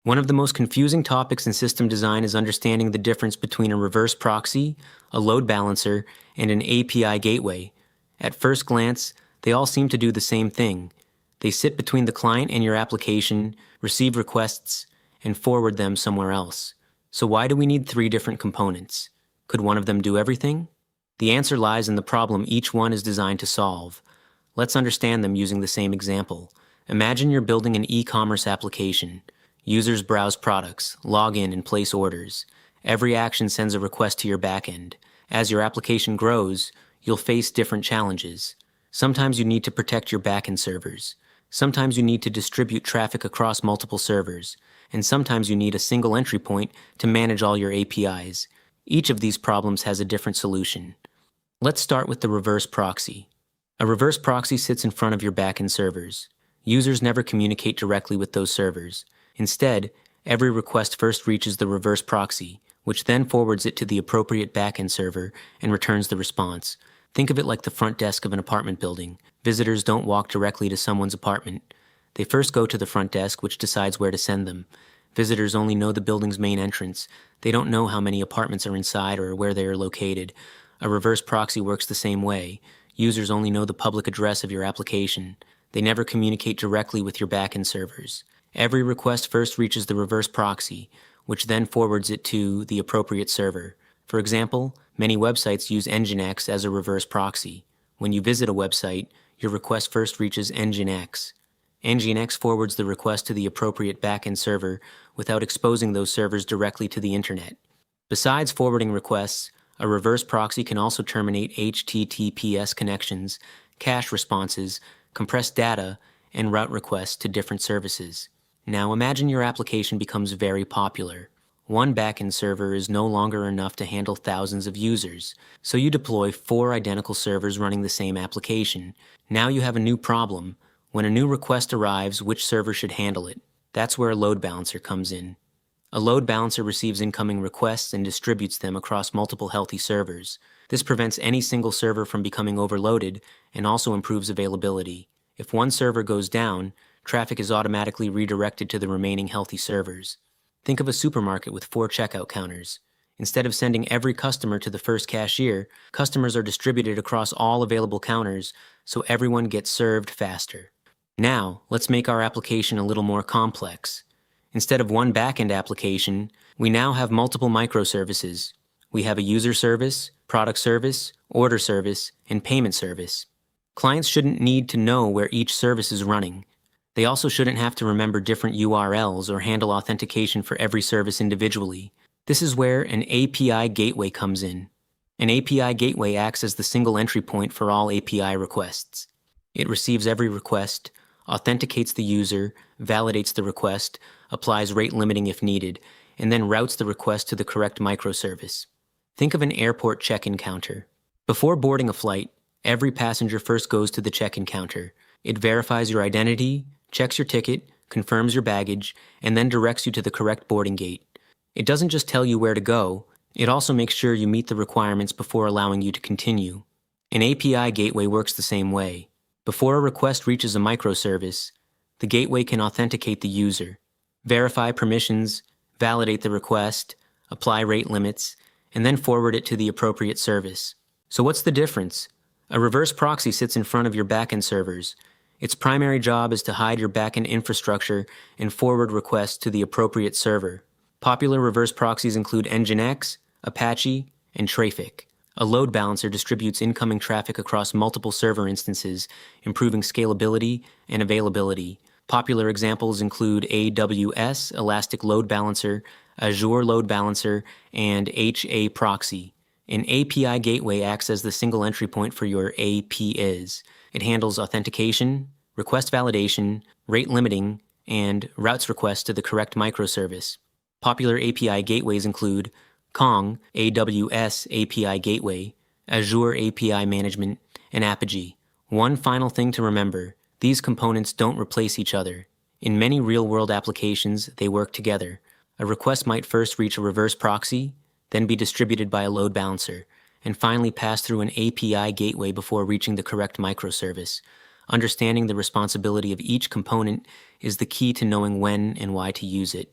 One of the most confusing topics in system design is understanding the difference between a reverse proxy, a load balancer, and an API gateway. At first glance, they all seem to do the same thing. They sit between the client and your application, receive requests, and forward them somewhere else. So why do we need three different components? Could one of them do everything? The answer lies in the problem each one is designed to solve. Let's understand them using the same example. Imagine you're building an e-commerce application. Users browse products, log in, and place orders. Every action sends a request to your backend. As your application grows, you'll face different challenges. Sometimes you need to protect your backend servers. Sometimes you need to distribute traffic across multiple servers. And sometimes you need a single entry point to manage all your APIs. Each of these problems has a different solution. Let's start with the reverse proxy. A reverse proxy sits in front of your backend servers. Users never communicate directly with those servers. Instead, every request first reaches the reverse proxy, which then forwards it to the appropriate backend server and returns the response. Think of it like the front desk of an apartment building. Visitors don't walk directly to someone's apartment. They first go to the front desk, which decides where to send them. Visitors only know the building's main entrance. They don't know how many apartments are inside or where they are located. A reverse proxy works the same way. Users only know the public address of your application. They never communicate directly with your backend servers. Every request first reaches the reverse proxy, which then forwards it to the appropriate server. For example, many websites use Nginx as a reverse proxy. When you visit a website, your request first reaches Nginx. Nginx forwards the request to the appropriate backend server without exposing those servers directly to the internet. Besides forwarding requests, a reverse proxy can also terminate HTTPS connections, cache responses, compress data, and route requests to different services. Now imagine your application becomes very popular. One backend server is no longer enough to handle thousands of users, so you deploy 4 identical servers running the same application. Now you have a new problem. When a new request arrives, which server should handle it? That's where a load balancer comes in. A load balancer receives incoming requests and distributes them across multiple healthy servers. This prevents any single server from becoming overloaded and also improves availability. If one server goes down, traffic is automatically redirected to the remaining healthy servers. Think of a supermarket with 4 checkout counters. Instead of sending every customer to the first cashier, customers are distributed across all available counters so everyone gets served faster. Now, let's make our application a little more complex. Instead of one backend application, we now have multiple microservices. We have a user service, product service, order service, and payment service. Clients shouldn't need to know where each service is running. They also shouldn't have to remember different URLs or handle authentication for every service individually. This is where an API gateway comes in. An API gateway acts as the single entry point for all API requests. It receives every request, authenticates the user, validates the request, applies rate limiting if needed, and then routes the request to the correct microservice. Think of an airport check-in counter. Before boarding a flight, every passenger first goes to the check-in counter. It verifies your identity, checks your ticket, confirms your baggage, and then directs you to the correct boarding gate. It doesn't just tell you where to go, it also makes sure you meet the requirements before allowing you to continue. An API gateway works the same way. Before a request reaches a microservice, the gateway can authenticate the user, verify permissions, validate the request, apply rate limits, and then forward it to the appropriate service. So what's the difference? A reverse proxy sits in front of your backend servers. Its primary job is to hide your backend infrastructure and forward requests to the appropriate server. Popular reverse proxies include Nginx, Apache, and Traefik. A load balancer distributes incoming traffic across multiple server instances, improving scalability and availability. Popular examples include AWS, Elastic Load Balancer, Azure Load Balancer, and HA Proxy. An API gateway acts as the single entry point for your APIs. It handles authentication, request validation, rate limiting, and routes requests to the correct microservice. Popular API gateways include Kong, AWS API Gateway, Azure API Management, and Apigee. One final thing to remember, these components don't replace each other. In many real-world applications, they work together. A request might first reach a reverse proxy, then be distributed by a load balancer, and finally pass through an API gateway before reaching the correct microservice. Understanding the responsibility of each component is the key to knowing when and why to use it.